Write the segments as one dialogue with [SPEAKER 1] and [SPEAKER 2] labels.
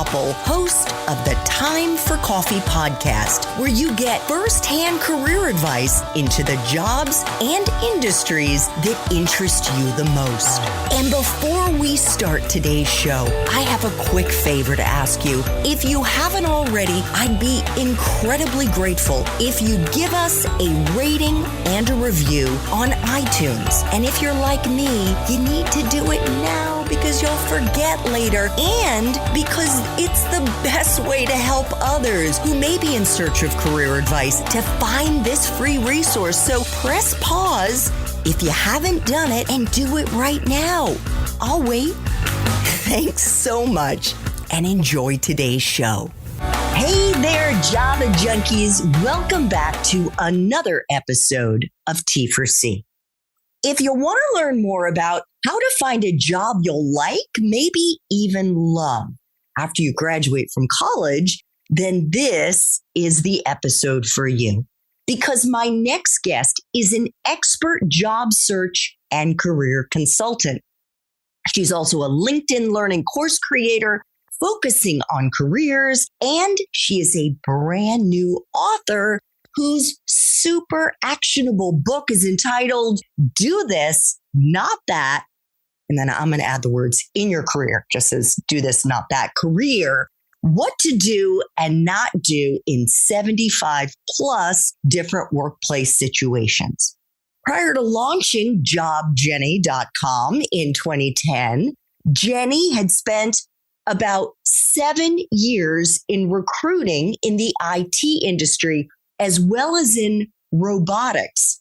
[SPEAKER 1] Koppel, host of the Time for Coffee podcast, where you get firsthand career advice into the jobs and industries that interest you the most. And before we start today's show, I have a quick favor to ask you. If you haven't already, I'd be incredibly grateful if you give us a rating and a review on iTunes. And if you're like me, you need to do it now because you'll forget later and because it's the best way to help others who may be in search of career advice to find this free resource. So press pause if you haven't done it and do it right now. I'll wait. Thanks so much and enjoy today's show. Hey there, Java junkies. Welcome back to another episode of T4C. If you want to learn more about how to find a job you'll like, maybe even love after you graduate from college, then this is the episode for you. Because my next guest is an expert job search and career consultant. She's also a LinkedIn Learning course creator focusing on careers, and she is a brand new author whose super actionable book is entitled Do This, Not That. And then I'm going to add the words in your career, just as do this, not that career. What to do and not do in 75 plus different workplace situations. Prior to launching jobjenny.com in 2010, Jenny had spent about 7 years in recruiting in the IT industry, as well as in robotics,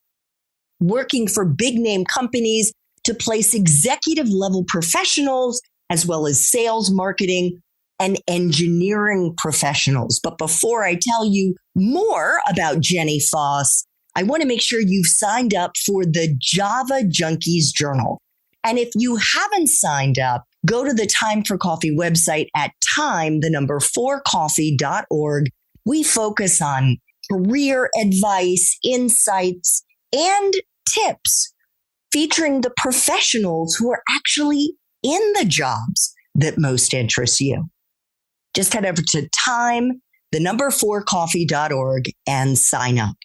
[SPEAKER 1] working for big name companies to place executive level professionals, as well as sales, marketing, and engineering professionals. But before I tell you more about Jenny Foss, I want to make sure you've signed up for the Java Junkies Journal. And if you haven't signed up, go to the Time for Coffee website at time4coffee.org. We focus on career advice, insights, and tips featuring the professionals who are actually in the jobs that most interest you. Just head over to time4coffee.org and sign up.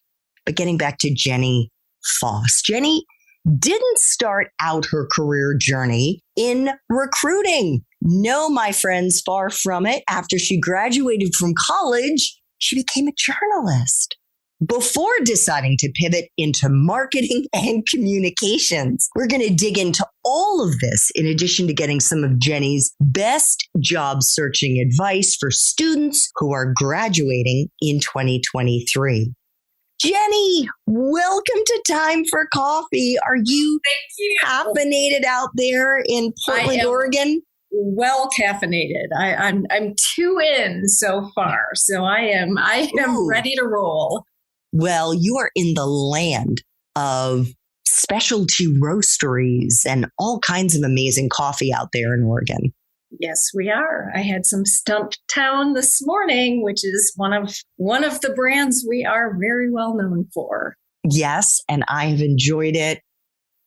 [SPEAKER 1] But getting back to Jenny Foss. Jenny didn't start out her career journey in recruiting. No, my friends, far from it. After she graduated from college, she became a journalist before deciding to pivot into marketing and communications. We're going to dig into all of this in addition to getting some of Jenny's best job searching advice for students who are graduating in 2023. Jenny, welcome to Time for Coffee. Are you caffeinated out there in Portland, Oregon?
[SPEAKER 2] Well caffeinated. I'm 2 in so far, so I am ready to roll.
[SPEAKER 1] Well, you are in the land of specialty roasteries and all kinds of amazing coffee out there in Oregon.
[SPEAKER 2] Yes, we are. I had some Stumptown this morning, which is one of the brands we are very well known for.
[SPEAKER 1] Yes, and I have enjoyed it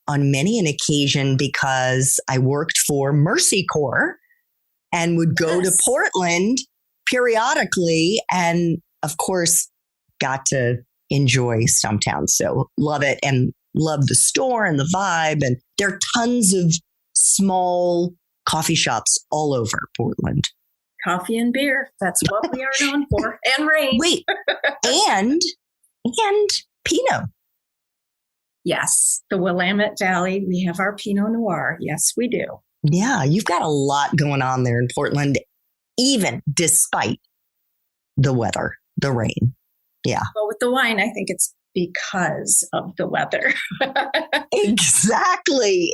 [SPEAKER 1] on many an occasion because I worked for Mercy Corps and would go to Portland periodically and, of course, got to enjoy Stumptown. So love it and love the store and the vibe. And there are tons of small coffee shops all over Portland.
[SPEAKER 2] Coffee and beer. That's what we are known for. And rain.
[SPEAKER 1] Wait, and Pinot.
[SPEAKER 2] Yes, the Willamette Valley. We have our Pinot Noir. Yes, we do.
[SPEAKER 1] Yeah, you've got a lot going on there in Portland, even despite the weather, the rain. Yeah.
[SPEAKER 2] But with the wine, I think it's because of the weather.
[SPEAKER 1] Exactly.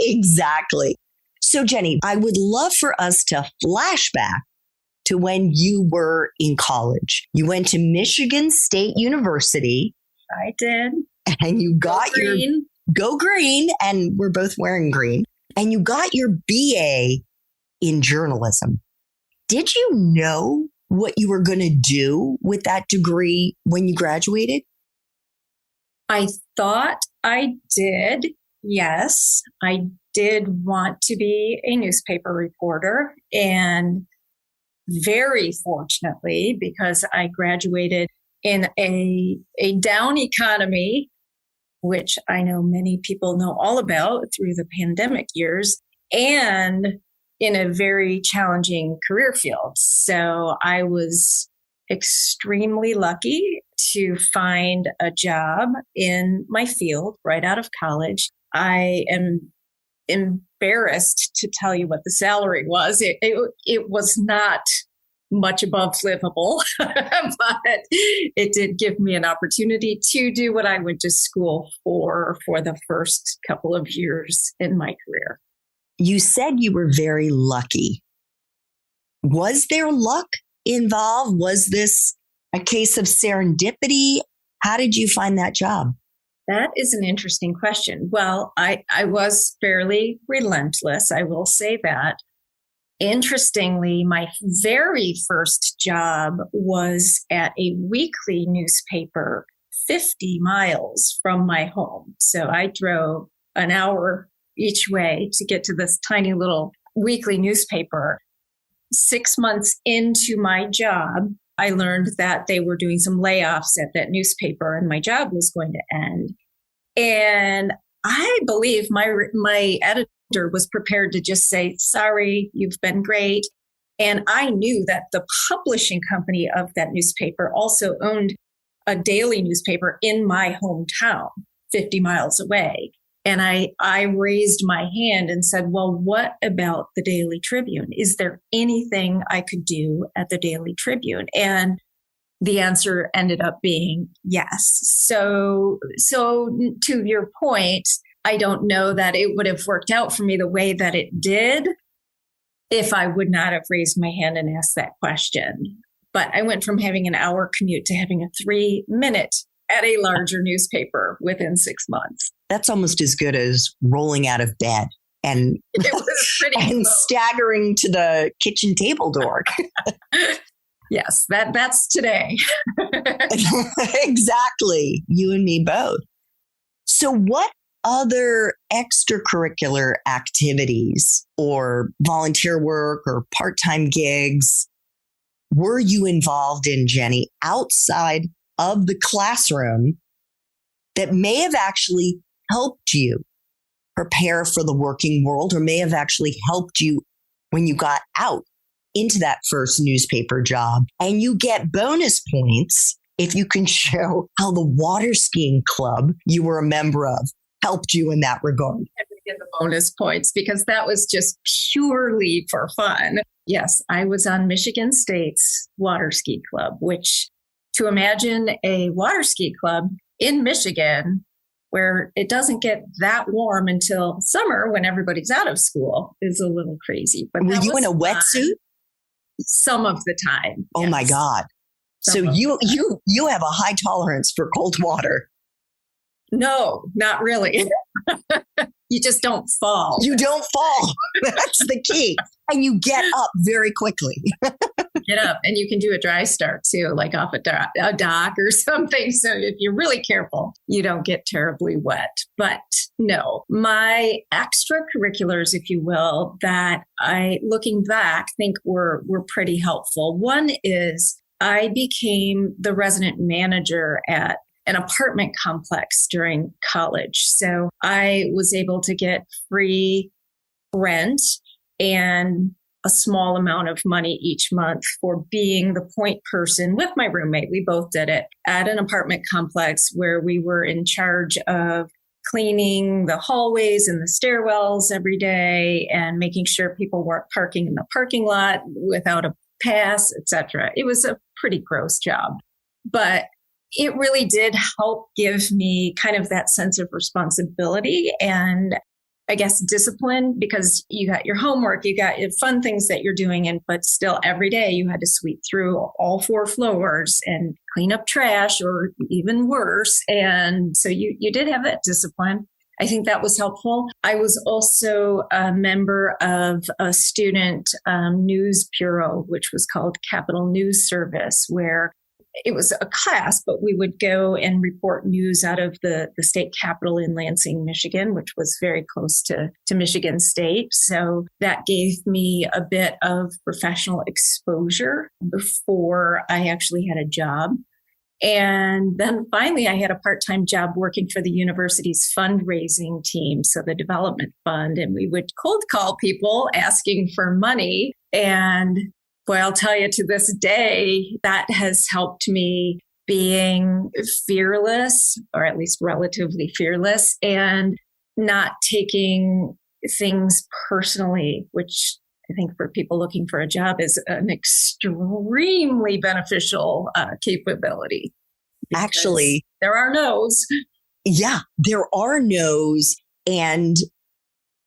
[SPEAKER 1] So, Jenny, I would love for us to flash back to when you were in college. You went to Michigan State University.
[SPEAKER 2] I did.
[SPEAKER 1] And you got Go Green, and we're both wearing green. And you got your BA in journalism. Did you know what you were going to do with that degree when you graduated?
[SPEAKER 2] I thought I did. Yes, I did want to be a newspaper reporter. And very fortunately, because I graduated in a down economy, which I know many people know all about through the pandemic years, and in a very challenging career field. So I was extremely lucky to find a job in my field right out of college. I am embarrassed to tell you what the salary was. It was not much above livable, but it did give me an opportunity to do what I went to school for the first couple of years in my career.
[SPEAKER 1] You said you were very lucky. Was there luck involved? Was this a case of serendipity? How did you find that job?
[SPEAKER 2] That is an interesting question. Well, I was fairly relentless, I will say that. Interestingly, my very first job was at a weekly newspaper 50 miles from my home. So I drove an hour each way to get to this tiny little weekly newspaper. 6 months into my job, I learned that they were doing some layoffs at that newspaper and my job was going to end. And I believe my editor was prepared to just say, sorry, you've been great. And I knew that the publishing company of that newspaper also owned a daily newspaper in my hometown, 50 miles away. And I raised my hand and said, well, what about the Daily Tribune? Is there anything I could do at the Daily Tribune? And the answer ended up being yes. So to your point, I don't know that it would have worked out for me the way that it did if I would not have raised my hand and asked that question. But I went from having an hour commute to having a 3-minute at a larger newspaper within 6 months.
[SPEAKER 1] That's almost as good as rolling out of bed and,
[SPEAKER 2] it was pretty
[SPEAKER 1] and
[SPEAKER 2] close.
[SPEAKER 1] staggering to the kitchen table door.
[SPEAKER 2] Yes, that's today.
[SPEAKER 1] Exactly. You and me both. So what other extracurricular activities or volunteer work or part-time gigs were you involved in, Jenny, outside of the classroom that may have actually helped you prepare for the working world or may have actually helped you when you got out into that first newspaper job? And you get bonus points if you can show how the water skiing club you were a member of helped you in that regard.
[SPEAKER 2] I had to get the bonus points because that was just purely for fun. Yes, I was on Michigan State's water ski club, which to imagine a water ski club in Michigan where it doesn't get that warm until summer when everybody's out of school is a little crazy. But
[SPEAKER 1] were you in a wetsuit?
[SPEAKER 2] Some of the time.
[SPEAKER 1] Oh
[SPEAKER 2] yes.
[SPEAKER 1] my God. So you have a high tolerance for cold water.
[SPEAKER 2] No, not really. You just don't fall.
[SPEAKER 1] You don't fall. That's the key. And you get up very quickly.
[SPEAKER 2] Get up and you can do a dry start too, like off a dock or something. So if you're really careful, you don't get terribly wet. But no, my extracurriculars, if you will, that I, looking back, think were pretty helpful. One is I became the resident manager at an apartment complex during college. So I was able to get free rent and a small amount of money each month for being the point person with my roommate. We both did it at an apartment complex where we were in charge of cleaning the hallways and the stairwells every day and making sure people weren't parking in the parking lot without a pass, etc. It was a pretty gross job, but it really did help give me kind of that sense of responsibility and I guess discipline, because you got your homework, you got your fun things that you're doing, but still every day you had to sweep through all 4 floors and clean up trash or even worse. And so you did have that discipline. I think that was helpful. I was also a member of a student news bureau, which was called Capital News Service, where it was a class, but we would go and report news out of the state capitol in Lansing, Michigan, which was very close to Michigan State. So that gave me a bit of professional exposure before I actually had a job. And then finally, I had a part-time job working for the university's fundraising team, so the development fund, and we would cold call people asking for money. And boy, I'll tell you, to this day, that has helped me being fearless, or at least relatively fearless, and not taking things personally, which I think for people looking for a job is an extremely beneficial capability.
[SPEAKER 1] Actually,
[SPEAKER 2] there are no's.
[SPEAKER 1] Yeah, there are no's. And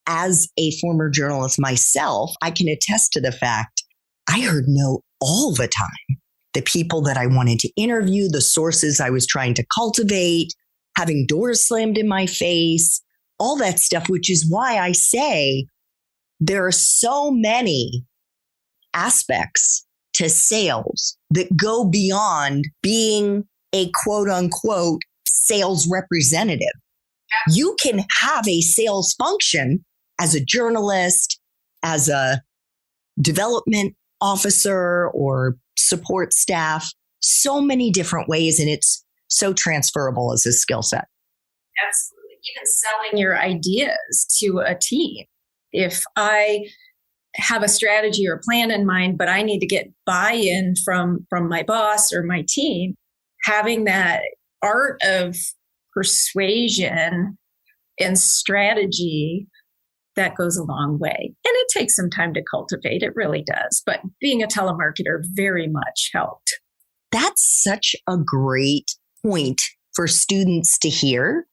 [SPEAKER 1] as a former journalist myself, I can attest to the fact I heard no all the time. The people that I wanted to interview, the sources I was trying to cultivate, having doors slammed in my face, all that stuff, which is why I say there are so many aspects to sales that go beyond being a quote unquote sales representative. You can have a sales function as a journalist, as a development officer or support staff, so many different ways. And it's so transferable as a skill set.
[SPEAKER 2] Absolutely. Even selling your ideas to a team. If I have a strategy or plan in mind, but I need to get buy-in from my boss or my team, having that art of persuasion and strategy, that goes a long way. And it takes some time to cultivate. It really does. But being a telemarketer very much helped.
[SPEAKER 1] That's such a great point for students to hear,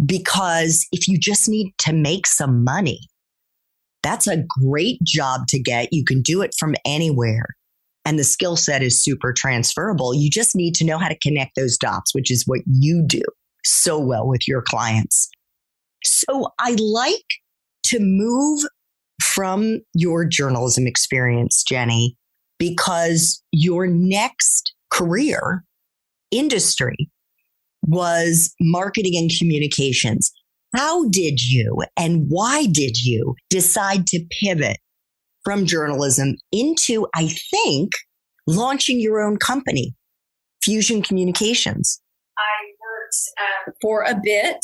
[SPEAKER 1] because if you just need to make some money, that's a great job to get. You can do it from anywhere. And the skill set is super transferable. You just need to know how to connect those dots, which is what you do so well with your clients. So I like to move from your journalism experience, Jenny, because your next career industry was marketing and communications. How did you and why did you decide to pivot from journalism into, I think, launching your own company, Fusion Communications?
[SPEAKER 2] I worked for a bit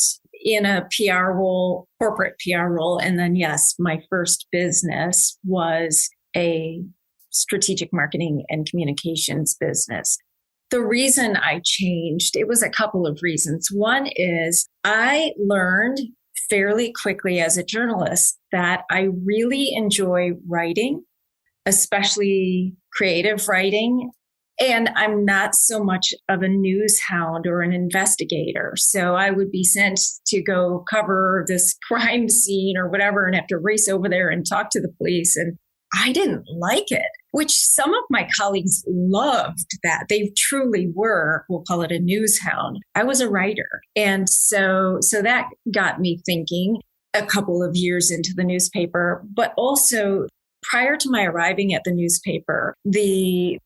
[SPEAKER 2] in a PR role, corporate PR role. And then, yes, my first business was a strategic marketing and communications business. The reason I changed, it was a couple of reasons. One is I learned fairly quickly as a journalist that I really enjoy writing, especially creative writing. And I'm not so much of a news hound or an investigator. So I would be sent to go cover this crime scene or whatever and have to race over there and talk to the police. And I didn't like it, which some of my colleagues loved that. They truly were, we'll call it a news hound. I was a writer. And so that got me thinking a couple of years into the newspaper, but also prior to my arriving at the newspaper, the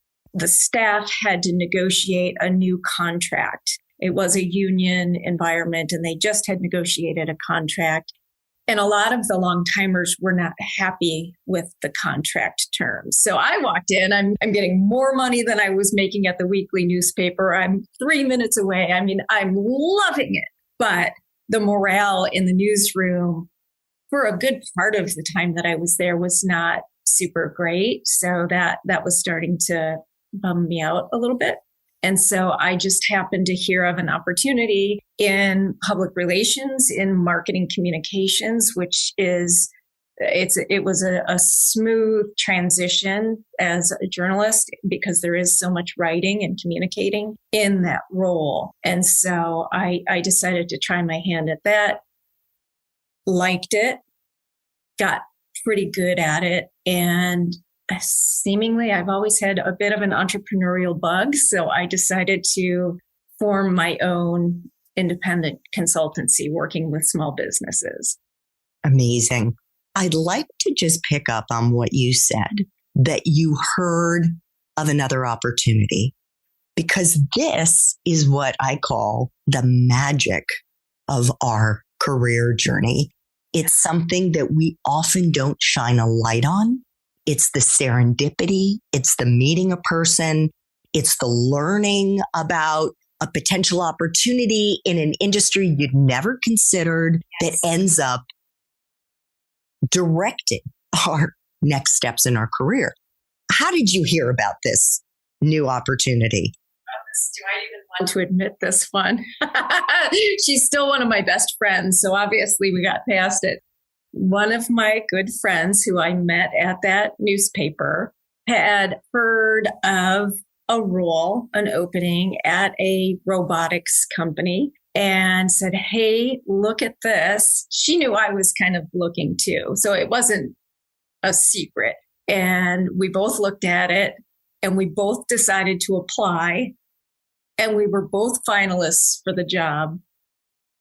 [SPEAKER 2] staff had to negotiate a new contract. It was a union environment and they just had negotiated a contract. And a lot of the long timers were not happy with the contract terms. So I walked in, I'm getting more money than I was making at the weekly newspaper. I'm 3 minutes away. I mean, I'm loving it. But the morale in the newsroom for a good part of the time that I was there was not super great. So that was starting to bum me out a little bit. And so I just happened to hear of an opportunity in public relations, in marketing communications, which is, it was a smooth transition as a journalist because there is so much writing and communicating in that role. And so I decided to try my hand at that, liked it, got pretty good at it, and seemingly, I've always had a bit of an entrepreneurial bug. So I decided to form my own independent consultancy working with small businesses.
[SPEAKER 1] Amazing. I'd like to just pick up on what you said, that you heard of another opportunity. because this is what I call the magic of our career journey. It's something that we often don't shine a light on. It's the serendipity. It's the meeting a person. It's the learning about a potential opportunity in an industry you'd never considered that ends up directing our next steps in our career. How did you hear about this new opportunity?
[SPEAKER 2] Do I even want to admit this one? She's still one of my best friends, so obviously we got past it. One of my good friends who I met at that newspaper had heard of a role, an opening at a robotics company, and said, hey, look at this. She knew I was kind of looking too, so it wasn't a secret. And we both looked at it and we both decided to apply. And we were both finalists for the job.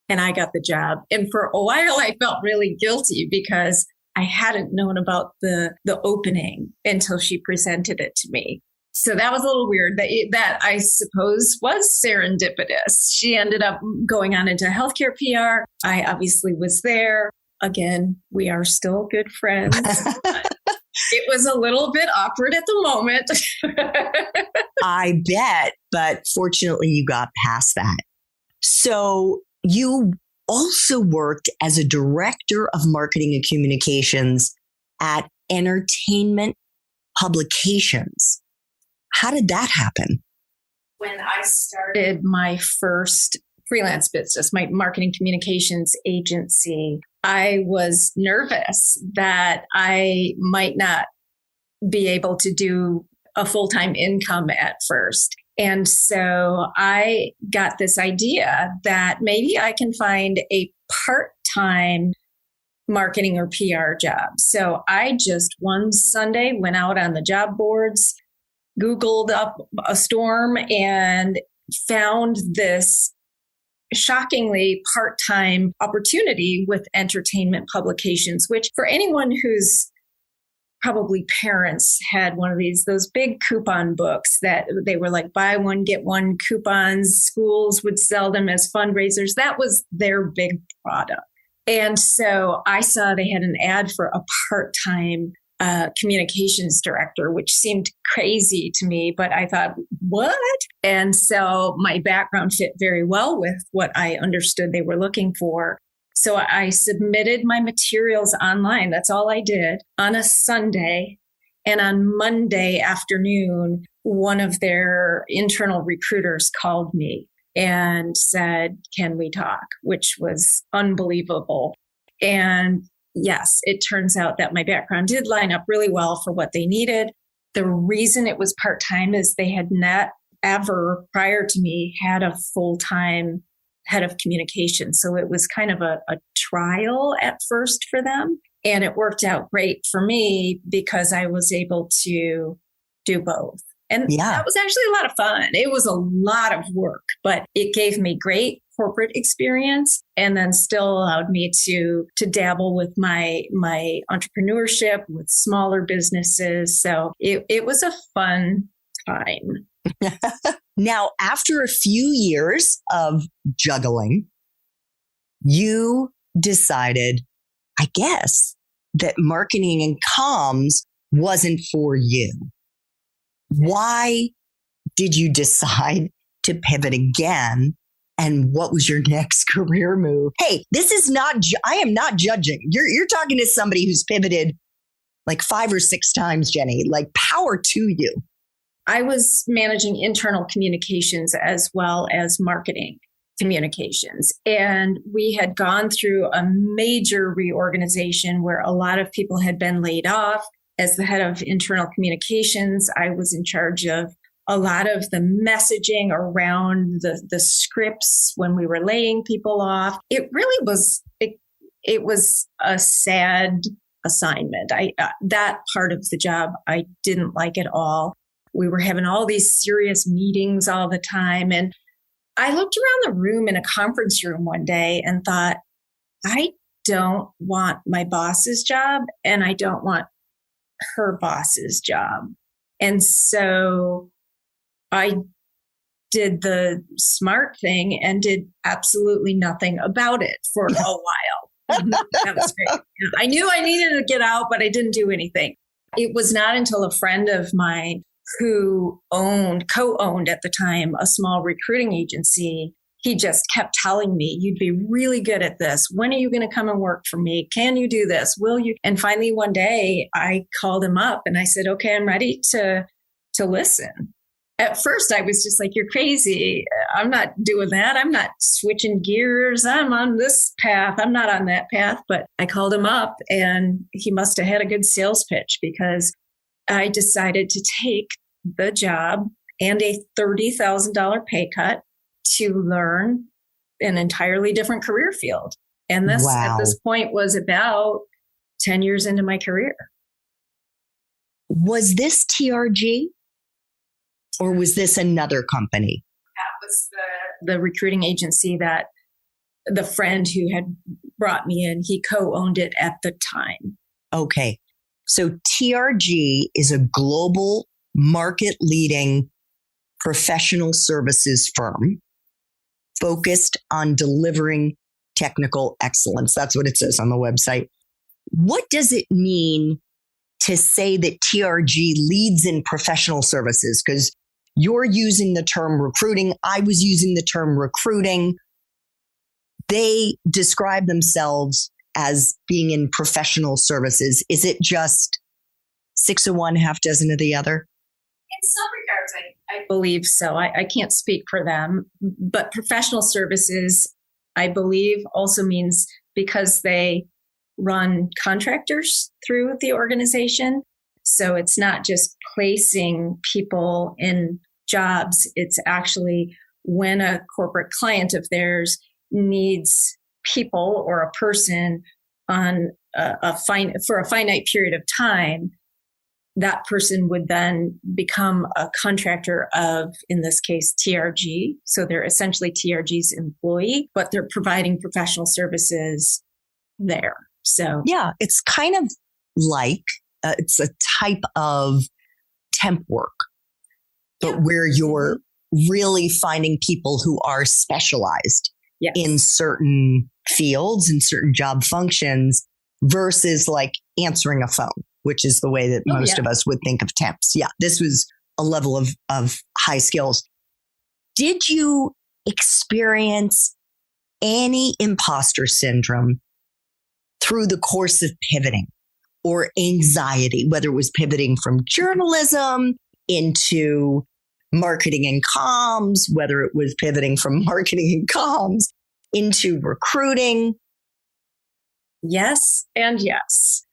[SPEAKER 2] And I got the job. And for a while, I felt really guilty because I hadn't known about the opening until she presented it to me. So that was a little weird. That I suppose was serendipitous. She ended up going on into healthcare PR. I obviously was there. Again, we are still good friends. It was a little bit awkward at the moment.
[SPEAKER 1] I bet, but fortunately you got past that. So you also worked as a director of marketing and communications at entertainment publications. How did that happen?
[SPEAKER 2] When I started my first freelance business, my marketing communications agency, I was nervous that I might not be able to do a full-time income at first. And so I got this idea that maybe I can find a part-time marketing or PR job. So I just one Sunday went out on the job boards, Googled up a storm, and found this shockingly part-time opportunity with entertainment publications, which for anyone who's probably parents had one of those big coupon books that they were like buy one, get one coupons. Schools would sell them as fundraisers. That was their big product. And so I saw they had an ad for a part-time communications director, which seemed crazy to me, but I thought, what? And so my background fit very well with what I understood they were looking for. So I submitted my materials online. That's all I did on a Sunday. And on Monday afternoon, one of their internal recruiters called me and said, can we talk? Which was unbelievable. And yes, it turns out that my background did line up really well for what they needed. The reason it was part-time is they had not ever prior to me had a full-time head of communication. So it was kind of a trial at first for them. And it worked out great for me because I was able to do both. And that was actually a lot of fun. It was a lot of work, but it gave me great corporate experience and then still allowed me to dabble with my entrepreneurship with smaller businesses. So it was a fun time.
[SPEAKER 1] Now, after a few years of juggling, you decided, I guess, that marketing and comms wasn't for you. Why did you decide to pivot again? And what was your next career move? Hey, this is not, I am not judging. You're talking to somebody who's pivoted like 5 or 6 times, Jenny, like power to you.
[SPEAKER 2] I was managing internal communications as well as marketing communications. And we had gone through a major reorganization where a lot of people had been laid off. As the head of internal communications, I was in charge of a lot of the messaging around the scripts when we were laying people off. It really was, it was a sad assignment. That part of the job, I didn't like at all. We were having all these serious meetings all the time. And I looked around the room in a conference room one day and thought, I don't want my boss's job and I don't want her boss's job. And so I did the smart thing and did absolutely nothing about it for a while. That was great. I knew I needed to get out, but I didn't do anything. It was not until a friend of mine who co-owned at the time a small recruiting agency, he just kept telling me, you'd be really good at this. When are you going to come and work for me? Can you do this? Will you? And finally, one day I called him up and I said, okay, I'm ready to listen. At first, I was just like, you're crazy. I'm not doing that. I'm not switching gears. I'm on this path. I'm not on that path. But I called him up and he must have had a good sales pitch, because I decided to take the job and a $30,000 pay cut to learn an entirely different career field. And this, at this point, was about 10 years into my career.
[SPEAKER 1] Was this TRG? Or was this another company?
[SPEAKER 2] That was the recruiting agency that the friend who had brought me in, he co-owned it at the time.
[SPEAKER 1] Okay. So TRG is a global market leading professional services firm focused on delivering technical excellence. That's what it says on the website. What does it mean to say that TRG leads in professional services? Because you're using the term recruiting. I was using the term recruiting. They describe themselves as being in professional services. Is it just 6 of one, half dozen of the other?
[SPEAKER 2] In some regards, I believe so. I can't speak for them, but professional services, I believe, also means because they run contractors through the organization. So it's not just placing people in jobs. It's actually when a corporate client of theirs needs people or a person on for a finite period of time, that person would then become a contractor of, in this case, TRG. So they're essentially TRG's employee, but they're providing professional services there. So
[SPEAKER 1] yeah, it's kind of like it's a type of temp work, but where you're really finding people who are specialized in certain fields and certain job functions versus like answering a phone, which is the way that most of us would think of temps. Yeah, this was a level of high skills. Did you experience any imposter syndrome through the course of pivoting, or anxiety, whether it was pivoting from journalism into marketing and comms, whether it was pivoting from marketing and comms into recruiting?
[SPEAKER 2] Yes and yes.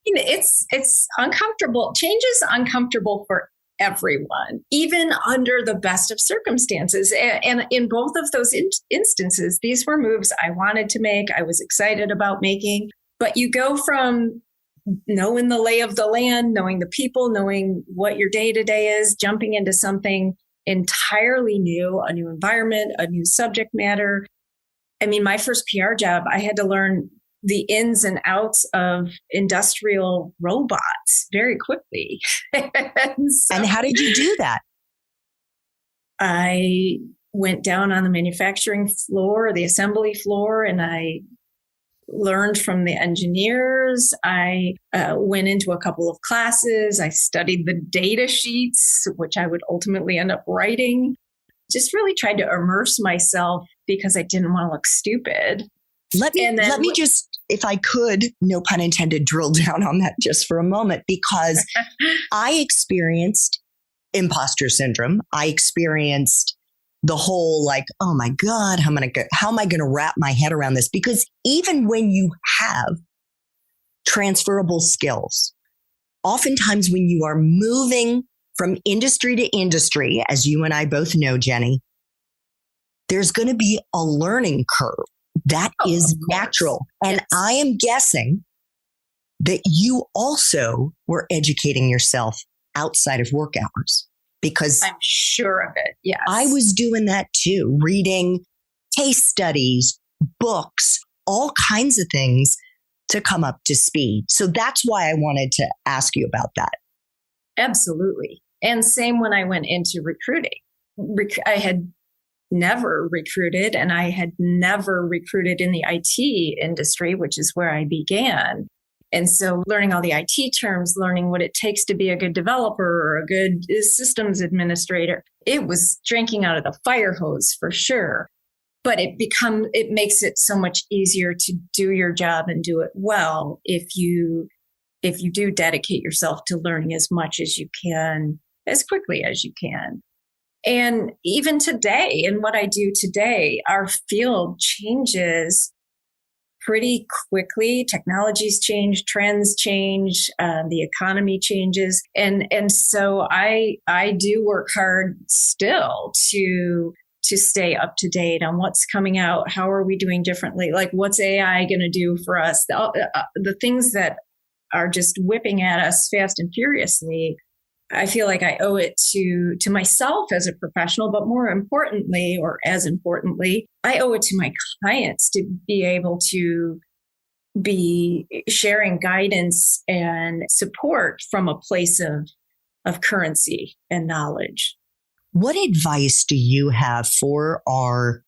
[SPEAKER 2] It's uncomfortable. Change is uncomfortable for everyone, even under the best of circumstances. And in both of those instances, these were moves I wanted to make, I was excited about making. But you go from knowing the lay of the land, knowing the people, knowing what your day-to-day is, jumping into something entirely new, a new environment, a new subject matter. I mean, my first PR job, I had to learn the ins and outs of industrial robots very quickly.
[SPEAKER 1] And how did you do that?
[SPEAKER 2] I went down on the manufacturing floor, the assembly floor, and I learned from the engineers. I went into a couple of classes. I studied the data sheets, which I would ultimately end up writing. Just really tried to immerse myself because I didn't want to look stupid.
[SPEAKER 1] Let me just, if I could, no pun intended, drill down on that just for a moment, because I experienced imposter syndrome. I experienced the whole like, oh my God, how am I going to wrap my head around this? Because even when you have transferable skills, oftentimes when you are moving from industry to industry, as you and I both know, Jenny, there's going to be a learning curve. That is natural. And I am guessing that you also were educating yourself outside of work hours, because
[SPEAKER 2] I'm sure of it. Yes.
[SPEAKER 1] I was doing that too, reading case studies, books, all kinds of things to come up to speed. So that's why I wanted to ask you about that.
[SPEAKER 2] Absolutely. And same when I went into recruiting. I had never recruited, and I had never recruited in the IT industry, which is where I began. And so learning all the IT terms, learning what it takes to be a good developer or a good systems administrator, it was drinking out of the fire hose for sure. But it makes it so much easier to do your job and do it well if you do dedicate yourself to learning as much as you can, as quickly as you can. And even today, in what I do today, our field changes pretty quickly. Technologies change, trends change, the economy changes. And so I do work hard still to stay up to date on what's coming out. How are we doing differently? Like, what's AI going to do for us? The things that are just whipping at us fast and furiously. I feel like I owe it to myself as a professional, but more importantly, or as importantly, I owe it to my clients to be able to be sharing guidance and support from a place of currency and knowledge.
[SPEAKER 1] What advice do you have for our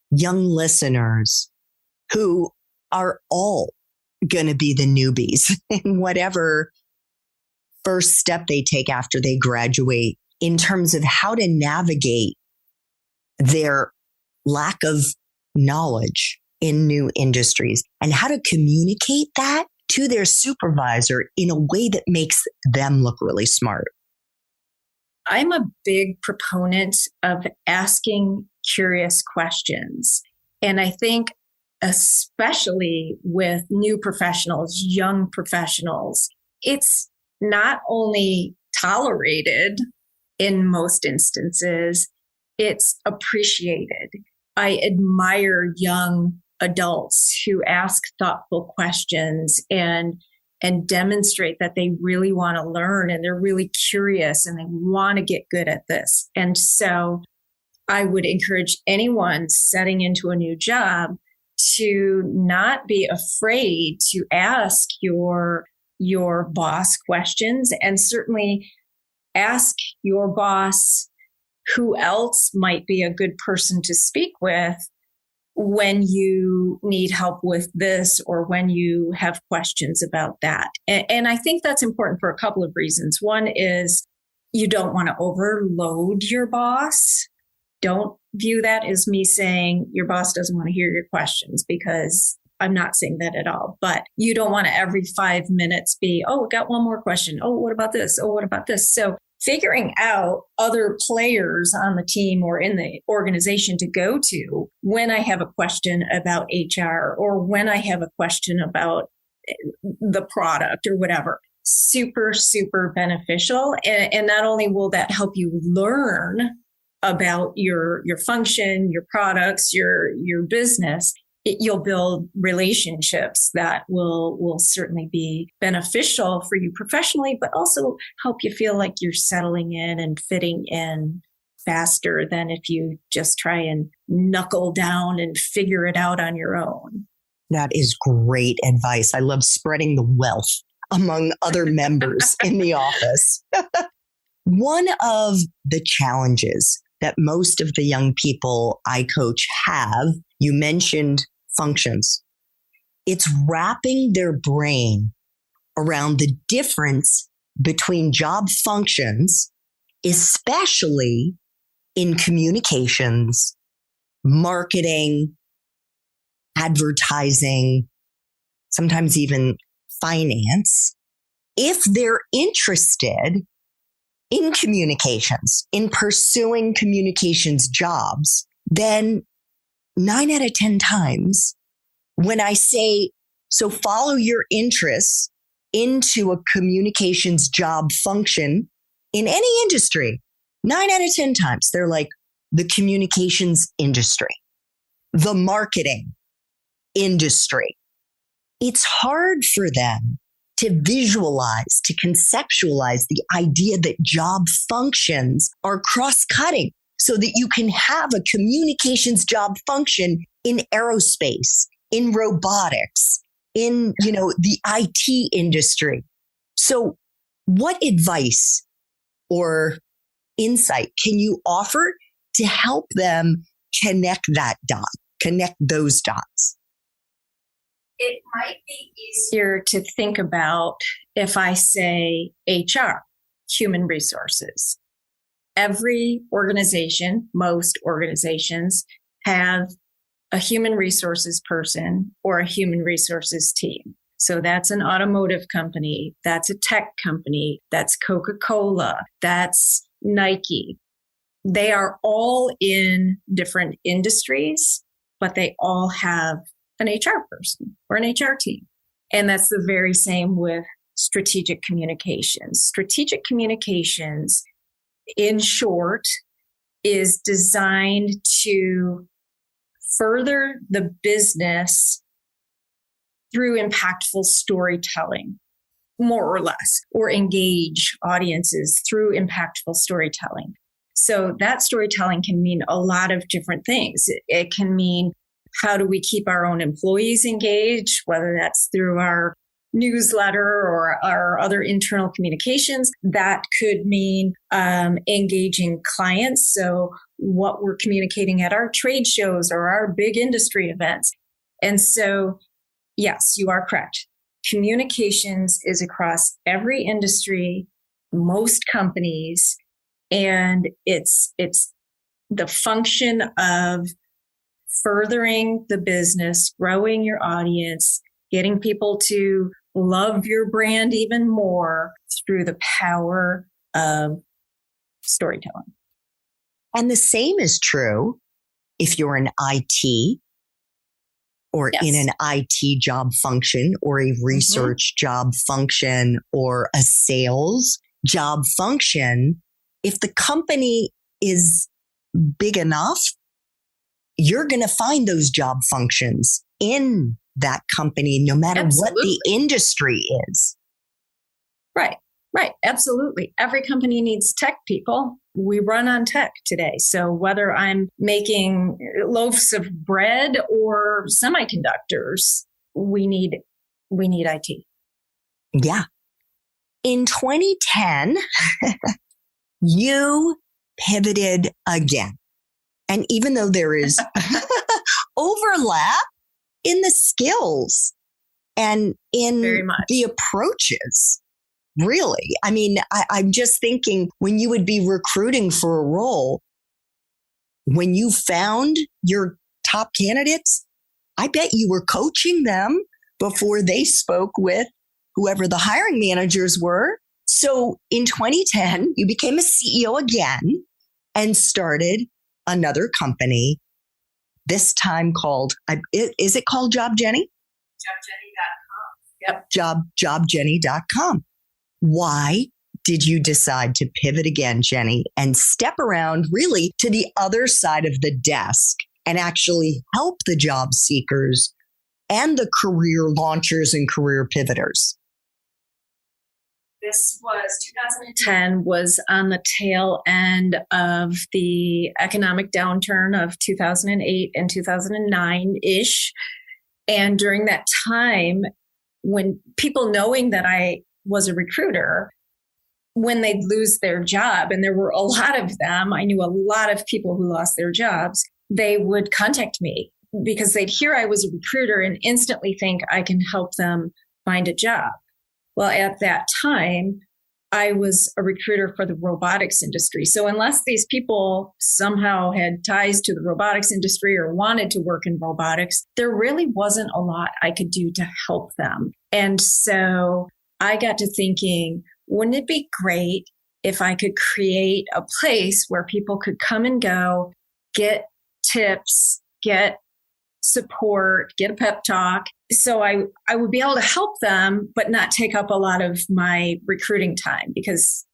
[SPEAKER 1] young listeners who are all going to be the newbies in whatever first step they take after they graduate, in terms of how to navigate their lack of knowledge in new industries and how to communicate that to their supervisor in a way that makes them look really smart?
[SPEAKER 2] I'm a big proponent of asking curious questions. And I think especially with new professionals, young professionals, it's not only tolerated in most instances, it's appreciated. I admire young adults who ask thoughtful questions and demonstrate that they really want to learn and they're really curious and they want to get good at this. And so I would encourage anyone setting into a new job to not be afraid to ask your boss questions, and certainly ask your boss who else might be a good person to speak with when you need help with this or when you have questions about that. And I think that's important for a couple of reasons. One is you don't want to overload your boss. Don't view that as me saying your boss doesn't want to hear your questions, because I'm not saying that at all. But you don't want to every 5 minutes be, oh, got one more question. Oh, what about this? Oh, what about this? So figuring out other players on the team or in the organization to go to when I have a question about HR or when I have a question about the product or whatever, super, super beneficial. And not only will that help you learn about your function, your products, your business, you'll build relationships that will certainly be beneficial for you professionally, but also help you feel like you're settling in and fitting in faster than if you just try and knuckle down and figure it out on your own.
[SPEAKER 1] That is great advice. I love spreading the wealth among other members in the office. One of the challenges that most of the young people I coach have, you mentioned functions. It's wrapping their brain around the difference between job functions, especially in communications, marketing, advertising, sometimes even finance. If they're interested in communications, in pursuing communications jobs, then 9 out of 10 times when I say, so follow your interests into a communications job function in any industry, 9 out of 10 times, they're like, the communications industry, the marketing industry. It's hard for them to visualize, to conceptualize the idea that job functions are cross-cutting so that you can have a communications job function in aerospace, in robotics, in, the IT industry. So what advice or insight can you offer to help them connect those dots?
[SPEAKER 2] It might be easier to think about if I say HR, human resources. Every organization, most organizations, have a human resources person or a human resources team. So that's an automotive company, that's a tech company, that's Coca-Cola, that's Nike. They are all in different industries, but they all have an HR person or an HR team. And that's the very same with strategic communications. Strategic communications, in short, is designed to further the business through impactful storytelling, more or less, or engage audiences through impactful storytelling. So that storytelling can mean a lot of different things. It can mean, how do we keep our own employees engaged, whether that's through our newsletter or our other internal communications. That could mean engaging clients. So what we're communicating at our trade shows or our big industry events. And so, yes, you are correct. Communications is across every industry, most companies, and it's the function of furthering the business, growing your audience, getting people to love your brand even more through the power of storytelling.
[SPEAKER 1] And the same is true if you're in IT or in an IT job function or a research job function or a sales job function. If the company is big enough, you're going to find those job functions in that company, no matter what the industry is. Right. Absolutely. Every company needs tech people. We run on tech today. So whether I'm making loaves of bread or semiconductors, we need IT. Yeah. In 2010, you pivoted again. And even though there is overlap in the skills and in the approaches, really, I mean, I'm just thinking when you would be recruiting for a role, when you found your top candidates, I bet you were coaching them before they spoke with whoever the hiring managers were. So in 2010, you became a CEO again and started another company, this time called, is it called Job Jenny?
[SPEAKER 2] JobJenny.com.
[SPEAKER 1] Yep. JobJenny.com. Why did you decide to pivot again, Jenny, and step around really to the other side of the desk and actually help the job seekers and the career launchers and career pivoters?
[SPEAKER 2] This was 2010, was on the tail end of the economic downturn of 2008 and 2009-ish. And during that time, when people knowing that I was a recruiter, when they'd lose their job, and there were a lot of them, I knew a lot of people who lost their jobs, they would contact me because they'd hear I was a recruiter and instantly think I can help them find a job. Well, at that time, I was a recruiter for the robotics industry. So unless these people somehow had ties to the robotics industry or wanted to work in robotics, there really wasn't a lot I could do to help them. And so I got to thinking, wouldn't it be great if I could create a place where people could come and go, get tips, get support, get a pep talk. So I would be able to help them, but not take up a lot of my recruiting time, because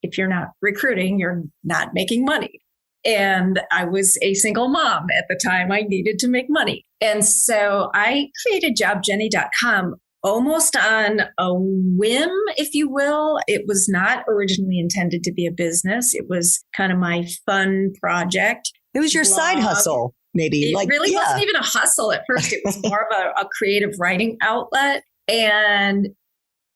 [SPEAKER 2] if you're not recruiting, you're not making money. And I was a single mom at the time. I needed to make money. And so I created JobJenny.com almost on a whim, if you will. It was not originally intended to be a business. It was kind of my fun project.
[SPEAKER 1] It was your side hustle. Maybe
[SPEAKER 2] it really wasn't even a hustle at first. It was more of a creative writing outlet. And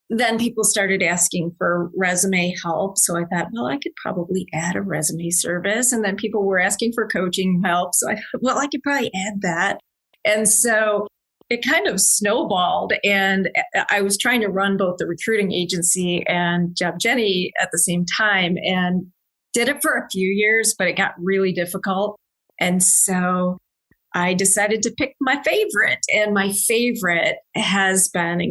[SPEAKER 2] then people started asking for resume help. So I thought, well, I could probably add a resume service. And then people were asking for coaching help. So I thought, well, I could probably add that. And so it kind of snowballed. And I was trying to run both the recruiting agency and Job Jenny at the same time, and did it for a few years, but it got really difficult. And so I decided to pick my favorite, and my favorite has been,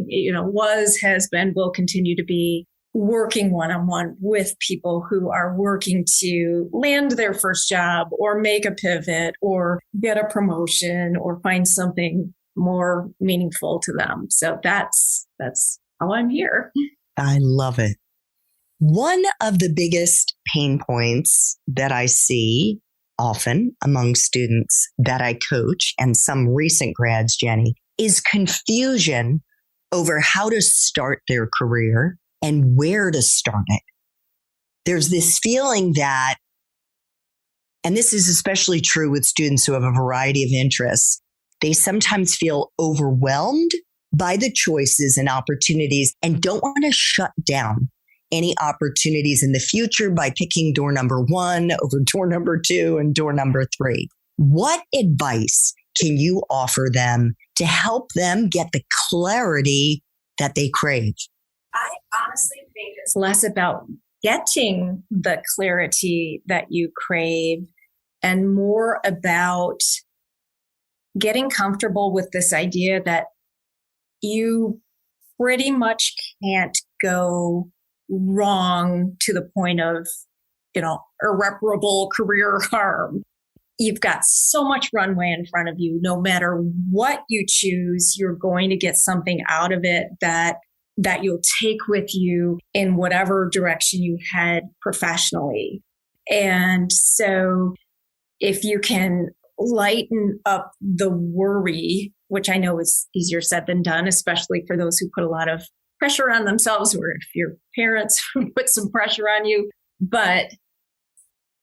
[SPEAKER 2] will continue to be working one-on-one with people who are working to land their first job or make a pivot or get a promotion or find something more meaningful to them. So that's how I'm here.
[SPEAKER 1] I love it. One of the biggest pain points that I see often among students that I coach and some recent grads, Jenny, is confusion over how to start their career and where to start it. There's this feeling that, and this is especially true with students who have a variety of interests, they sometimes feel overwhelmed by the choices and opportunities and don't want to shut down any opportunities in the future by picking door number 1 over door number 2 and door number 3. What advice can you offer them to help them get the clarity that they crave?
[SPEAKER 2] I honestly think it's less about getting the clarity that you crave and more about getting comfortable with this idea that you pretty much can't go wrong to the point of, irreparable career harm. You've got so much runway in front of you. No matter what you choose, you're going to get something out of it that you'll take with you in whatever direction you head professionally. And so if you can lighten up the worry, which I know is easier said than done, especially for those who put a lot of pressure on themselves, or if your parents put some pressure on you. But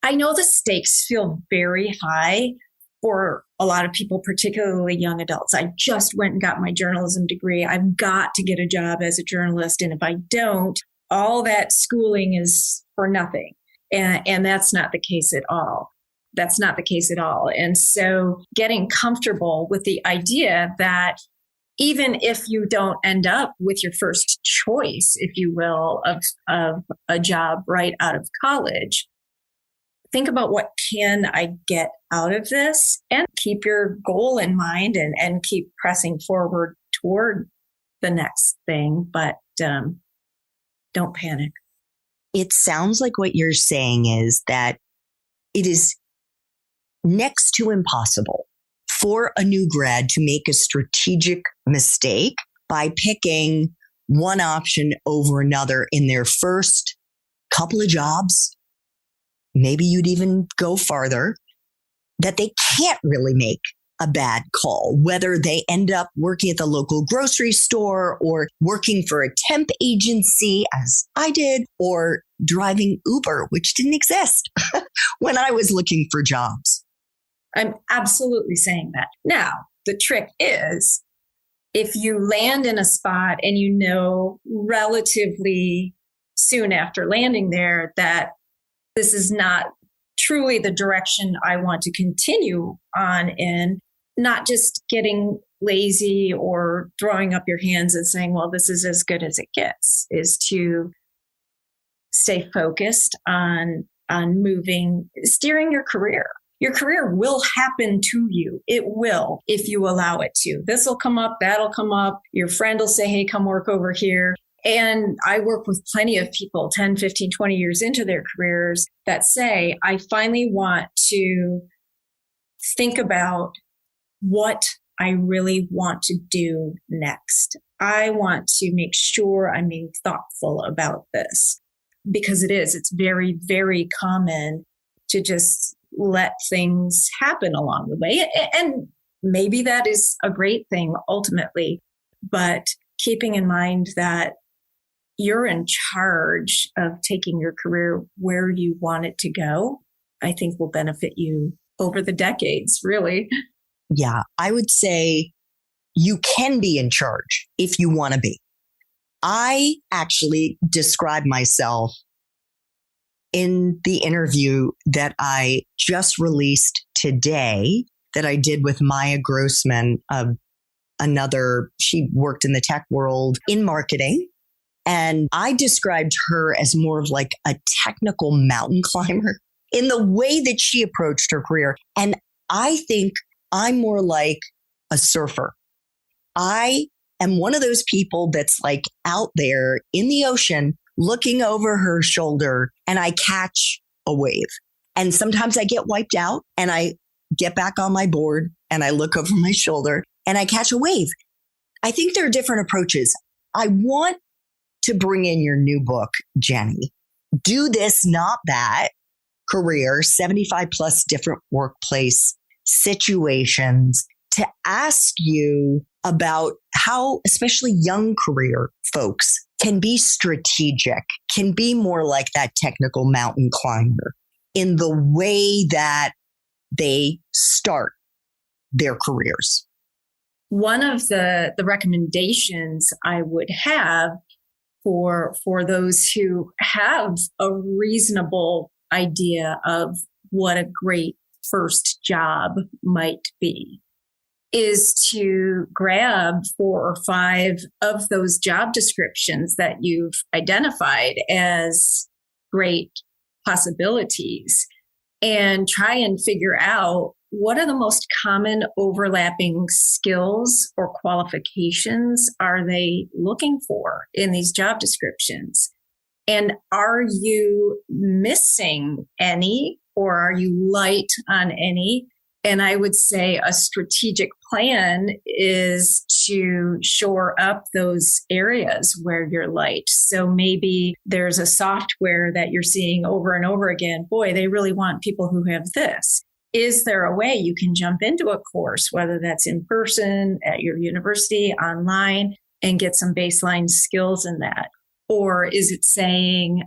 [SPEAKER 2] I know the stakes feel very high for a lot of people, particularly young adults. I just went and got my journalism degree. I've got to get a job as a journalist. And if I don't, all that schooling is for nothing. And that's not the case at all. That's not the case at all. And so getting comfortable with the idea that even if you don't end up with your first choice, if you will, of a job right out of college, think about what can I get out of this, and keep your goal in mind and keep pressing forward toward the next thing, but don't panic.
[SPEAKER 1] It sounds like what you're saying is that it is next to impossible for a new grad to make a strategic mistake by picking one option over another in their first couple of jobs. Maybe you'd even go farther, that they can't really make a bad call, whether they end up working at the local grocery store or working for a temp agency, as I did, or driving Uber, which didn't exist when I was looking for jobs.
[SPEAKER 2] I'm absolutely saying that. Now, the trick is, if you land in a spot and you know relatively soon after landing there that this is not truly the direction I want to continue on in, not just getting lazy or throwing up your hands and saying, well, this is as good as it gets, is to stay focused on steering your career. Your career will happen to you. It will, if you allow it to. This will come up, that'll come up. Your friend will say, hey, come work over here. And I work with plenty of people 10, 15, 20 years into their careers that say, I finally want to think about what I really want to do next. I want to make sure I'm being thoughtful about this, because it's very, very common to just let things happen along the way. And maybe that is a great thing ultimately, but keeping in mind that you're in charge of taking your career where you want it to go, I think will benefit you over the decades, really.
[SPEAKER 1] Yeah, I would say you can be in charge if you want to be. I actually describe myself in the interview that I just released today that I did with Maya Grossman, she worked in the tech world in marketing. And I described her as more of like a technical mountain climber in the way that she approached her career. And I think I'm more like a surfer. I am one of those people that's like out there in the ocean looking over her shoulder, and I catch a wave. And sometimes I get wiped out and I get back on my board and I look over my shoulder and I catch a wave. I think there are different approaches. I want to bring in your new book, Jenny. Do This, Not That Career, 75 plus different workplace situations, to ask you about how especially young career folks can be strategic, can be more like that technical mountain climber in the way that they start their careers.
[SPEAKER 2] One of the recommendations I would have for those who have a reasonable idea of what a great first job might be is to grab 4 or 5 of those job descriptions that you've identified as great possibilities and try and figure out what are the most common overlapping skills or qualifications are they looking for in these job descriptions? And are you missing any, or are you light on any? And I would say a strategic plan is to shore up those areas where you're light. So maybe there's a software that you're seeing over and over again. Boy, they really want people who have this. Is there a way you can jump into a course, whether that's in person, at your university, online, and get some baseline skills in that? Or is it saying,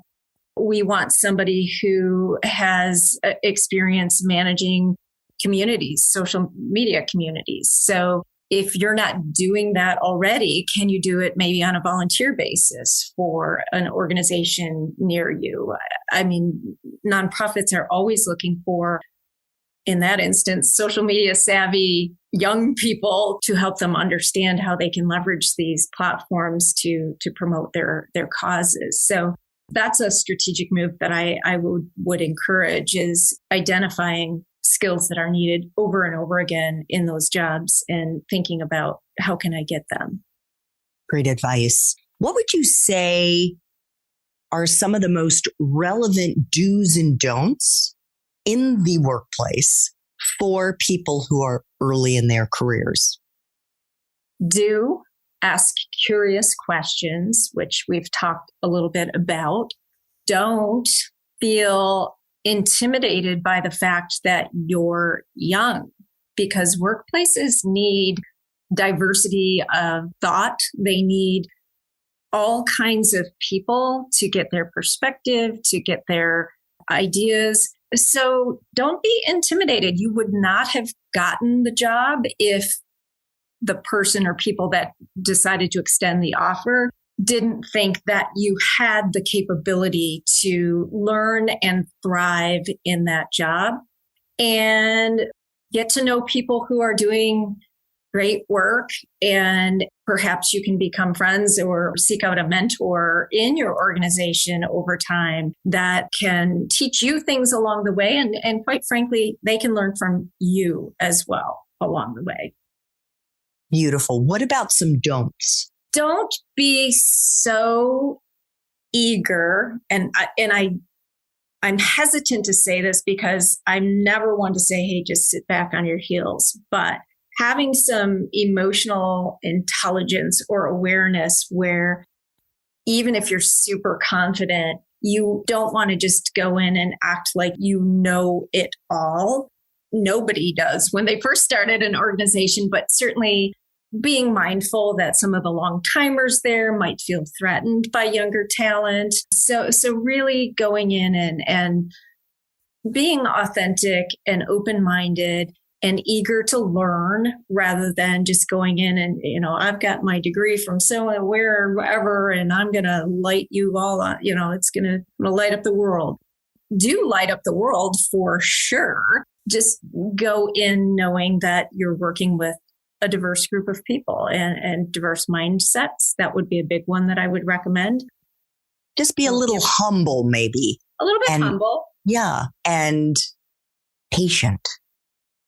[SPEAKER 2] we want somebody who has experience managing communities, social media communities? So if you're not doing that already, can you do it maybe on a volunteer basis for an organization near you? I mean, nonprofits are always looking for, in that instance, social media savvy young people to help them understand how they can leverage these platforms to promote their causes. So that's a strategic move that I would encourage, is identifying skills that are needed over and over again in those jobs and thinking about how can I get them.
[SPEAKER 1] Great advice. What would you say are some of the most relevant do's and don'ts in the workplace for people who are early in their careers?
[SPEAKER 2] Do ask curious questions, which we've talked a little bit about. Don't feel intimidated by the fact that you're young, because workplaces need diversity of thought. They need all kinds of people to get their perspective, to get their ideas. So don't be intimidated. You would not have gotten the job if the person or people that decided to extend the offer didn't think that you had the capability to learn and thrive in that job, and get to know people who are doing great work. And perhaps you can become friends or seek out a mentor in your organization over time that can teach you things along the way. And quite frankly, they can learn from you as well along the way.
[SPEAKER 1] Beautiful. What about some don'ts?
[SPEAKER 2] Don't be so eager. And I'm hesitant to say this because I'm never one to say, hey, just sit back on your heels. But having some emotional intelligence or awareness where even if you're super confident, you don't want to just go in and act like you know it all. Nobody does when they first started an organization, but certainly being mindful that some of the long timers there might feel threatened by younger talent. So really going in and being authentic and open-minded and eager to learn rather than just going in and, I've got my degree from so wherever, and I'm going to light you all on, it's going to light up the world. Do light up the world for sure. Just go in knowing that you're working with a diverse group of people and diverse mindsets. That would be a big one that I would recommend.
[SPEAKER 1] Just be a little humble, maybe.
[SPEAKER 2] A little bit humble.
[SPEAKER 1] Yeah. And patient.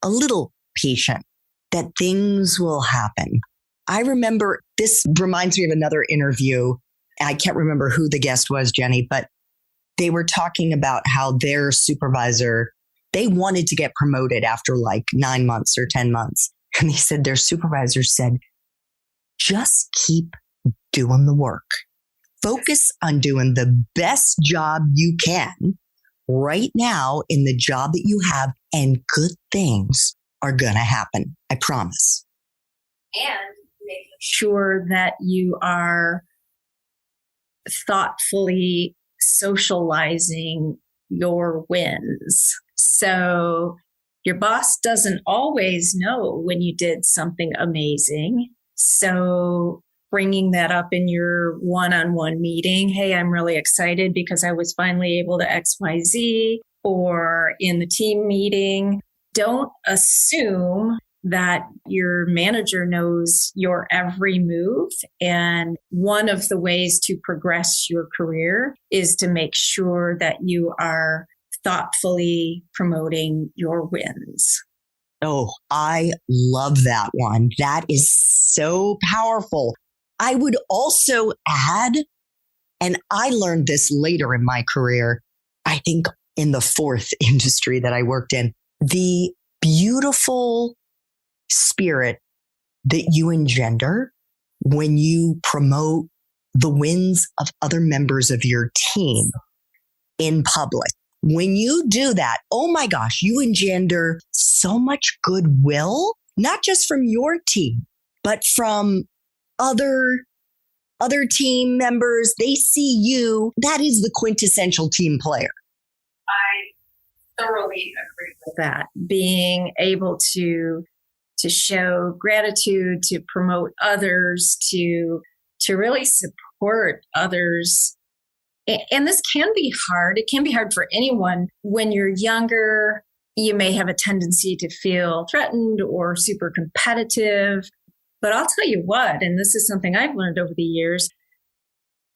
[SPEAKER 1] A little patient, that things will happen. I remember, this reminds me of another interview. I can't remember who the guest was, Jenny, but they were talking about how their supervisor, they wanted to get promoted after like 9 months or 10 months. And they said their supervisor said, just keep doing the work. Focus on doing the best job you can right now in the job that you have, and good things are going to happen. I promise.
[SPEAKER 2] And making sure that you are thoughtfully socializing your wins. So your boss doesn't always know when you did something amazing. So bringing that up in your one-on-one meeting, hey, I'm really excited because I was finally able to XYZ, or in the team meeting. Don't assume that your manager knows your every move. And one of the ways to progress your career is to make sure that you are thoughtfully promoting your wins.
[SPEAKER 1] Oh, I love that one. That is so powerful. I would also add, and I learned this later in my career, I think in the fourth industry that I worked in, the beautiful spirit that you engender when you promote the wins of other members of your team in public. When you do that, oh my gosh, you engender so much goodwill, not just from your team, but from other team members. They see you. That is the quintessential team player.
[SPEAKER 2] I thoroughly agree with that. Being able to show gratitude, to promote others, to really support others. And this can be hard. It can be hard for anyone. When you're younger, you may have a tendency to feel threatened or super competitive. But I'll tell you what, and this is something I've learned over the years,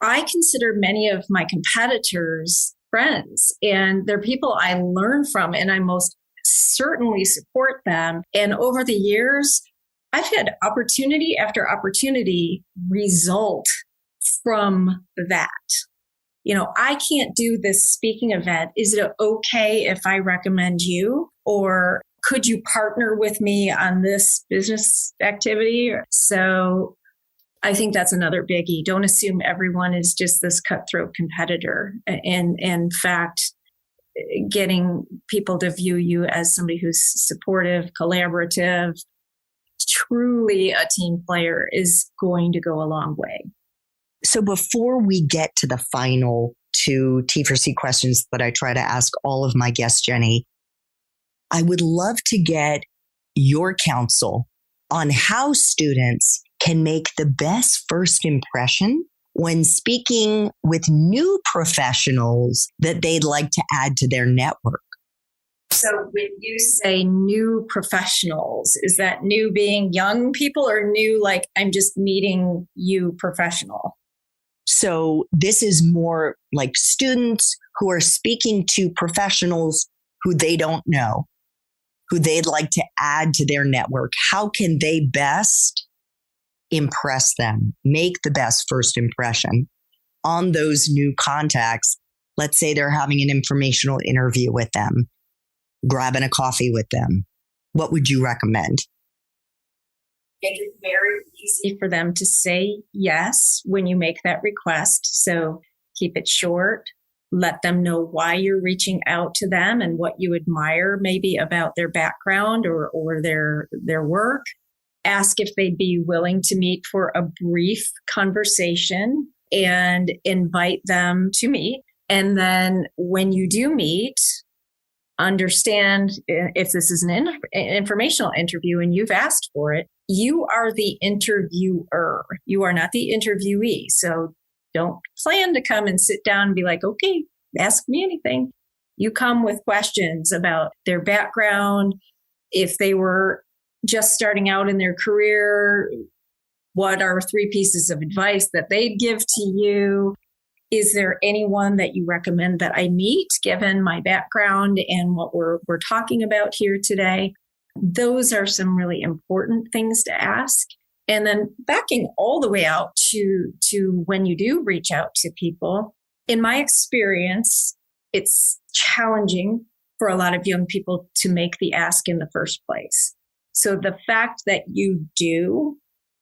[SPEAKER 2] I consider many of my competitors friends, and they're people I learn from, and I most certainly support them. And over the years, I've had opportunity after opportunity result from that. I can't do this speaking event. Is it okay if I recommend you? Or could you partner with me on this business activity? So I think that's another biggie. Don't assume everyone is just this cutthroat competitor. And in fact, getting people to view you as somebody who's supportive, collaborative, truly a team player is going to go a long way.
[SPEAKER 1] So before we get to the final two T4C questions that I try to ask all of my guests, Jenny, I would love to get your counsel on how students can make the best first impression when speaking with new professionals that they'd like to add to their network.
[SPEAKER 2] So when you say new professionals, is that new being young people, or new like I'm just meeting you professional?
[SPEAKER 1] So this is more like students who are speaking to professionals who they don't know, who they'd like to add to their network. How can they best impress them, make the best first impression on those new contacts? Let's say they're having an informational interview with them, grabbing a coffee with them. What would you recommend?
[SPEAKER 2] Make it very easy for them to say yes when you make that request. So keep it short. Let them know why you're reaching out to them and what you admire maybe about their background or their work. Ask if they'd be willing to meet for a brief conversation and invite them to meet. And then when you do meet, understand if this is an informational interview and you've asked for it, you are the interviewer. You are not the interviewee. So don't plan to come and sit down and be like, okay, ask me anything. You come with questions about their background. If they were just starting out in their career, what are 3 pieces of advice that they'd give to you? Is there anyone that you recommend that I meet, given my background and what we're talking about here today? Those are some really important things to ask. And then backing all the way out to when you do reach out to people, in my experience, it's challenging for a lot of young people to make the ask in the first place. So the fact that you do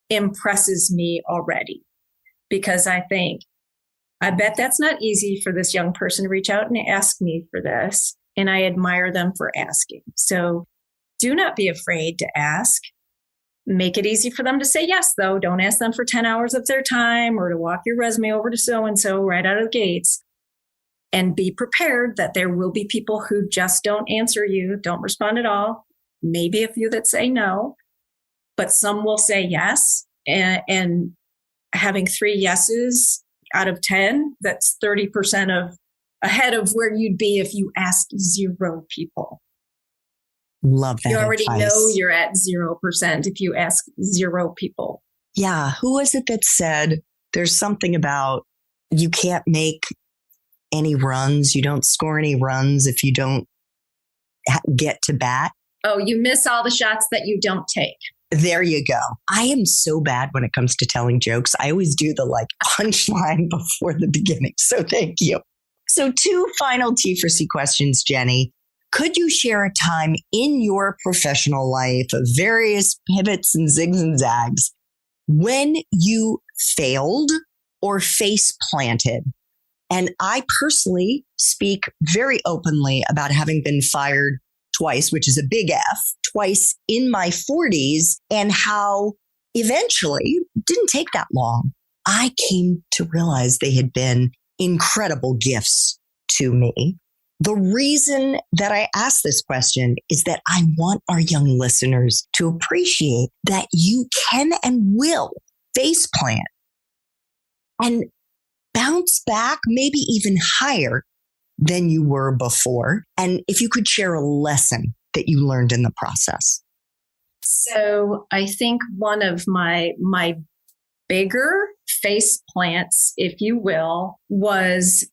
[SPEAKER 2] impresses me already, because I bet that's not easy for this young person to reach out and ask me for this. And I admire them for asking. So do not be afraid to ask. Make it easy for them to say yes, though. Don't ask them for 10 hours of their time or to walk your resume over to so-and-so right out of the gates. And be prepared that there will be people who just don't answer you, don't respond at all. Maybe a few that say no, but some will say yes. And having 3 yeses out of 10, that's 30% ahead of where you'd be if you asked 0 people.
[SPEAKER 1] Love that.
[SPEAKER 2] You already
[SPEAKER 1] advice.
[SPEAKER 2] know you're at 0% if you ask 0 people.
[SPEAKER 1] Yeah. Who was it that said there's something about you can't make any runs, you don't score any runs if you don't get to bat?
[SPEAKER 2] Oh, you miss all the shots that you don't take.
[SPEAKER 1] There you go. I am so bad when it comes to telling jokes. I always do the punchline before the beginning. So thank you. So 2 final T4C questions, Jenny. Could you share a time in your professional life of various pivots and zigs and zags when you failed or face planted? And I personally speak very openly about having been fired twice, which is a big F, twice in my 40s, and how eventually, didn't take that long, I came to realize they had been incredible gifts to me. The reason that I ask this question is that I want our young listeners to appreciate that you can and will face plant and bounce back, maybe even higher than you were before. And if you could share a lesson that you learned in the process.
[SPEAKER 2] So I think one of my bigger face plants, if you will, was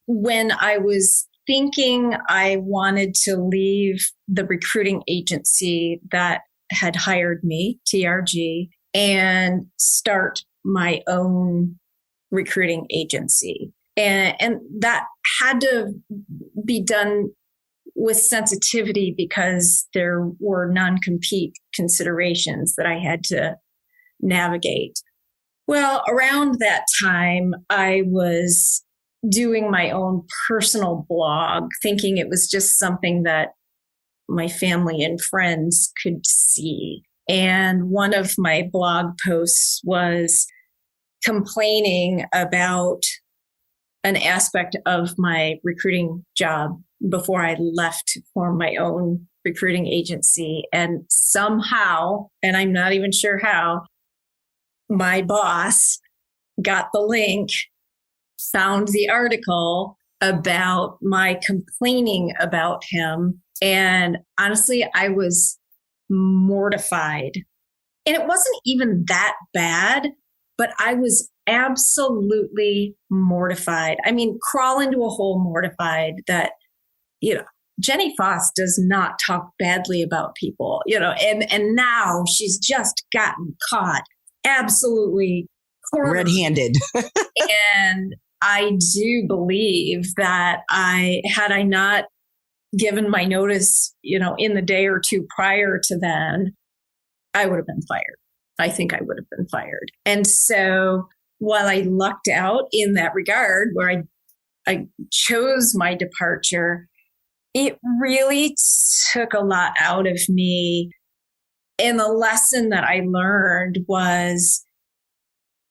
[SPEAKER 2] when I was thinking I wanted to leave the recruiting agency that had hired me, TRG, and start my own recruiting agency. And that had to be done with sensitivity because there were non-compete considerations that I had to navigate. Well, around that time, I was doing my own personal blog, thinking it was just something that my family and friends could see. And one of my blog posts was complaining about an aspect of my recruiting job before I left to form my own recruiting agency. And somehow, and I'm not even sure how, my boss got the link, found the article about my complaining about him. And honestly, I was mortified. And it wasn't even that bad, but I was absolutely mortified. I mean, crawl into a hole mortified that, Jenny Foss does not talk badly about people, and now she's just gotten caught absolutely cornered.
[SPEAKER 1] Red-handed.
[SPEAKER 2] And I do believe that had I not given my notice, in the day or 2 prior to then, I would have been fired. I think I would have been fired. And so while I lucked out in that regard, where I chose my departure, it really took a lot out of me. And the lesson that I learned was,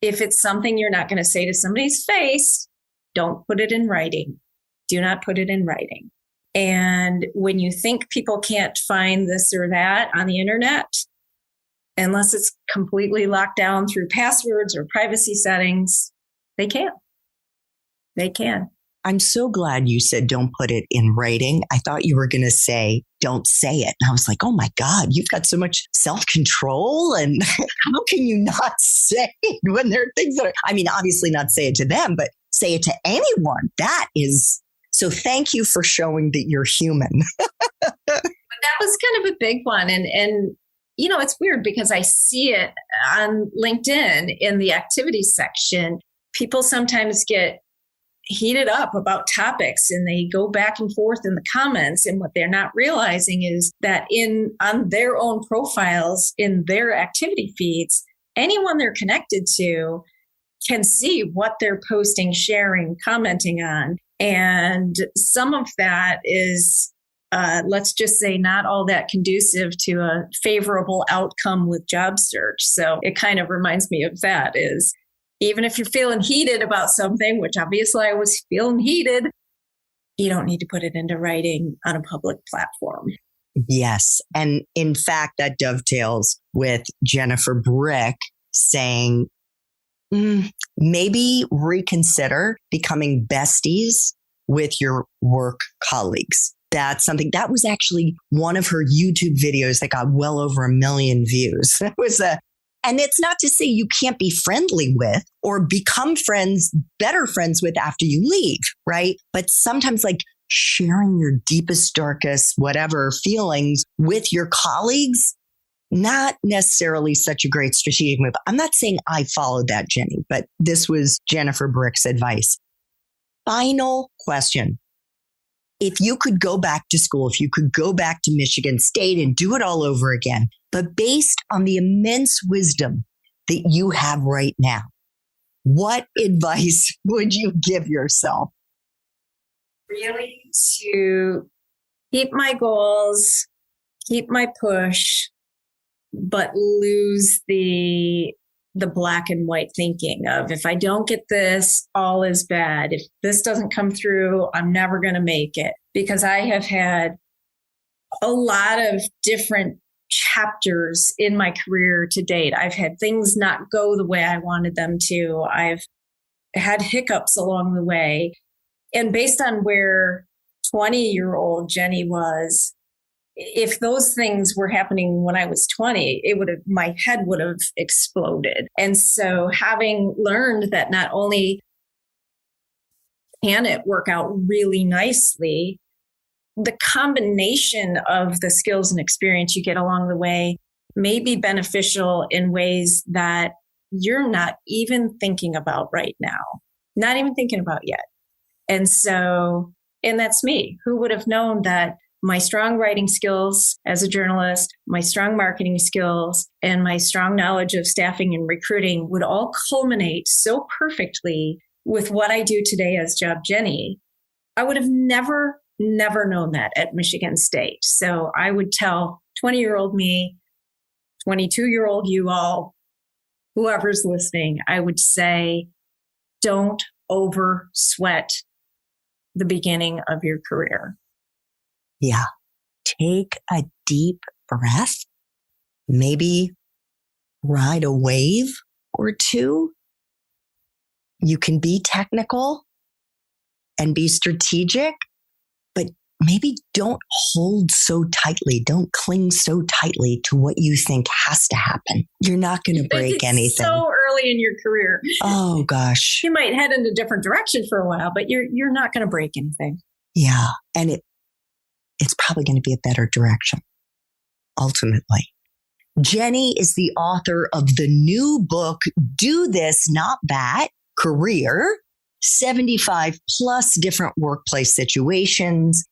[SPEAKER 2] if it's something you're not going to say to somebody's face, don't put it in writing. Do not put it in writing. And when you think people can't find this or that on the internet, unless it's completely locked down through passwords or privacy settings, they can. They can.
[SPEAKER 1] I'm so glad you said don't put it in writing. I thought you were going to say don't say it. And I was like, oh my God, you've got so much self-control. And how can you not say it when there are things that are, I mean, obviously not say it to them, but say it to anyone. That is, so thank you for showing that you're human.
[SPEAKER 2] But that was kind of a big one. And you know, it's weird because I see it on LinkedIn in the activities section. People sometimes get heated up about topics and they go back and forth in the comments. And what they're not realizing is that on their own profiles, in their activity feeds, anyone they're connected to can see what they're posting, sharing, commenting on. And some of that is, let's just say, not all that conducive to a favorable outcome with job search. So it kind of reminds me of that is, even if you're feeling heated about something, which obviously I was feeling heated, you don't need to put it into writing on a public platform.
[SPEAKER 1] Yes. And in fact, that dovetails with Jennifer Brick saying, maybe reconsider becoming besties with your work colleagues. That's something that was actually one of her YouTube videos that got well over 1 million views. It was and it's not to say you can't be friendly with or become friends, better friends with after you leave, right? But sometimes like sharing your deepest, darkest, whatever feelings with your colleagues, not necessarily such a great strategic move. I'm not saying I followed that, Jenny, but this was Jennifer Brick's advice. Final question. If you could go back to school, if you could go back to Michigan State and do it all over again, but based on the immense wisdom that you have right now, what advice would you give yourself?
[SPEAKER 2] Really to keep my goals, keep my push, but lose the black and white thinking of, if I don't get this, all is bad. If this doesn't come through, I'm never going to make it. Because I have had a lot of different chapters in my career to date. I've had things not go the way I wanted them to. I've had hiccups along the way. And based on where 20-year-old Jenny was, if those things were happening when I was 20, my head would have exploded. And so having learned that not only can it work out really nicely, the combination of the skills and experience you get along the way may be beneficial in ways that you're not even thinking about right now, not even thinking about yet. And that's me. Who would have known that my strong writing skills as a journalist, my strong marketing skills, and my strong knowledge of staffing and recruiting would all culminate so perfectly with what I do today as Job Jenny. I would have never known that at Michigan State. So I would tell 20-year-old me, 22-year-old you all, whoever's listening, I would say, don't over sweat the beginning of your career.
[SPEAKER 1] Yeah. Take a deep breath, maybe ride a wave or two. You can be technical and be strategic, but maybe don't hold so tightly. Don't cling so tightly to what you think has to happen. You're not going to break anything.
[SPEAKER 2] So early in your career.
[SPEAKER 1] Oh, gosh.
[SPEAKER 2] You might head in a different direction for a while, but you're not going to break anything.
[SPEAKER 1] Yeah. And it's probably going to be a better direction, ultimately. Jenny is the author of the new book, Do This, Not That, Career, 75 plus different workplace situations.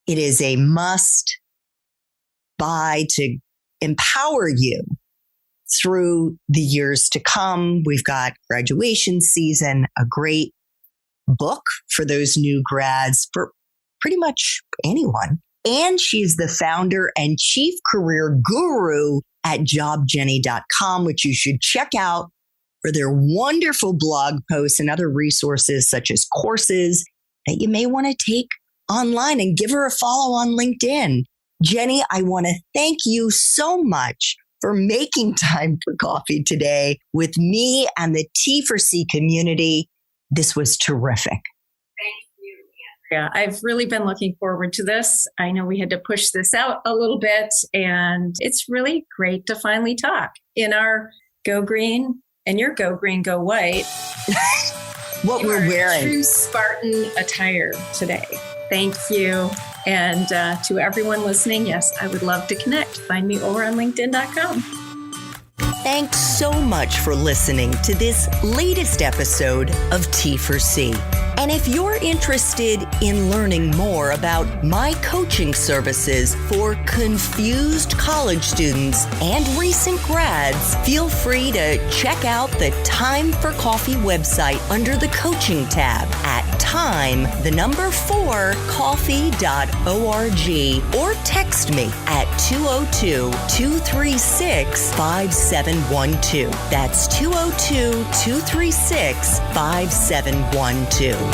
[SPEAKER 1] It is a must buy to empower you through the years to come. We've got graduation season, a great book for those new grads, for pretty much anyone. And she's the founder and chief career guru at jobjenny.com, which you should check out for their wonderful blog posts and other resources such as courses that you may want to take online and give her a follow on LinkedIn. Jenny, I want to thank you so much for making time for coffee today with me and the T4C community. This was terrific.
[SPEAKER 2] Thank you, Andrea. I've really been looking forward to this. I know we had to push this out a little bit, and it's really great to finally talk in our Go Green and your Go Green, Go White.
[SPEAKER 1] What we're wearing.
[SPEAKER 2] True Spartan attire today. Thank you. And to everyone listening, yes, I would love to connect. Find me over on LinkedIn.com.
[SPEAKER 1] Thanks so much for listening to this latest episode of T4C. And if you're interested in learning more about my coaching services for confused college students and recent grads, feel free to check out the Time for Coffee website under the coaching tab at time4coffee.org or text me at 202-236-5712. That's 202-236-5712.